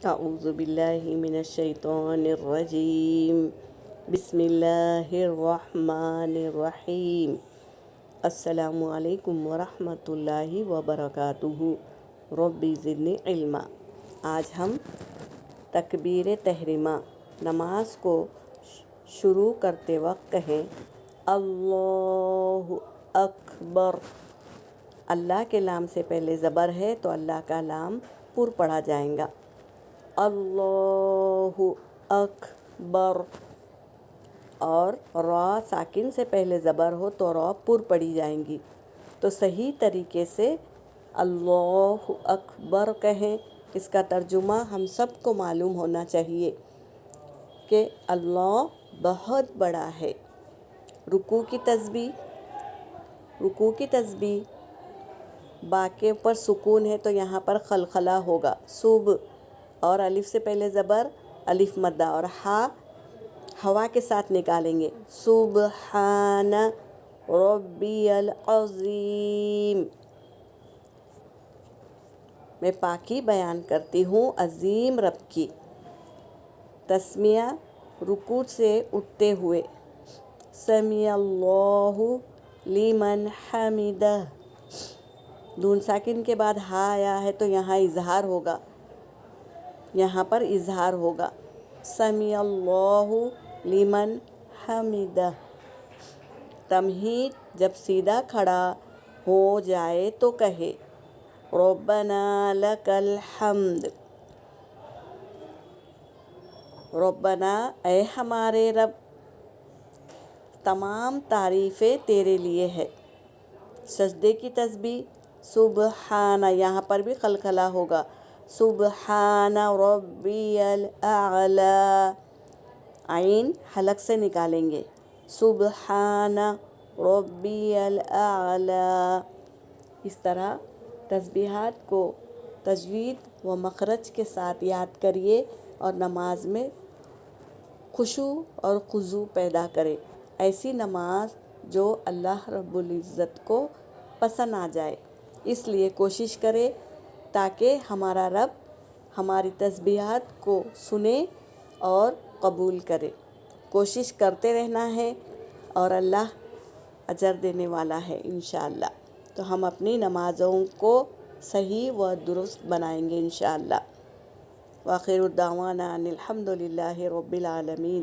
اعوذ باللہ من الشیطان الرجیم، بسم اللہ الرحمن الرحیم۔ السلام علیکم ورحمۃ اللہ وبرکاتہ۔ ربی زدنی علما۔ آج ہم تکبیر تحریمہ، نماز کو شروع کرتے وقت کہیں اللہ اکبر۔ اللہ کے لام سے پہلے زبر ہے تو اللہ کا لام پر پڑھا جائے گا، اللہ اکبر۔ اور را ساکن سے پہلے زبر ہو تو را پر پڑھی جائیں گی۔ تو صحیح طریقے سے اللہ اکبر کہیں۔ اس کا ترجمہ ہم سب کو معلوم ہونا چاہیے کہ اللہ بہت بڑا ہے۔ رکوع کی تسبیح با کے اوپر سکون ہے تو یہاں پر خلخلہ ہوگا، صبح، اور الف سے پہلے زبر، الف مدہ، اور ہوا کے ساتھ نکالیں گے، سبحان ربی العظیم۔ میں پاکی بیان کرتی ہوں عظیم رب کی۔ تسمیہ رکوع سے اٹھتے ہوئے، سمیع اللہ لمن حمدہ۔ نون ساکن کے بعد ہا آیا ہے تو یہاں اظہار ہوگا، یہاں پر اظہار ہوگا، سمیع اللہ لمن حمدہ۔ تمہید جب سیدھا کھڑا ہو جائے تو کہے ربنا لک الحمد۔ ربنا اے ہمارے رب، تمام تعریفیں تیرے لیے ہے۔ سجدے کی تسبیح سبحان، یہاں پر بھی خلخلہ ہوگا، سبحان ربی الاعلی۔ عین حلق سے نکالیں گے، سبحان ربی الاعلی۔ اس طرح تسبیحات کو تجوید و مخرج کے ساتھ یاد کریے اور نماز میں خشوع اور خضوع پیدا کرے۔ ایسی نماز جو اللہ رب العزت کو پسند آ جائے۔ اس لیے کوشش کرے تاکہ ہمارا رب ہماری تسبیحات کو سنے اور قبول کرے۔ کوشش کرتے رہنا ہے اور اللہ اجر دینے والا ہے انشاءاللہ۔ تو ہم اپنی نمازوں کو صحیح و درست بنائیں گے انشاءاللہ۔ وآخر دعوانا ان الحمد للہ رب العالمین۔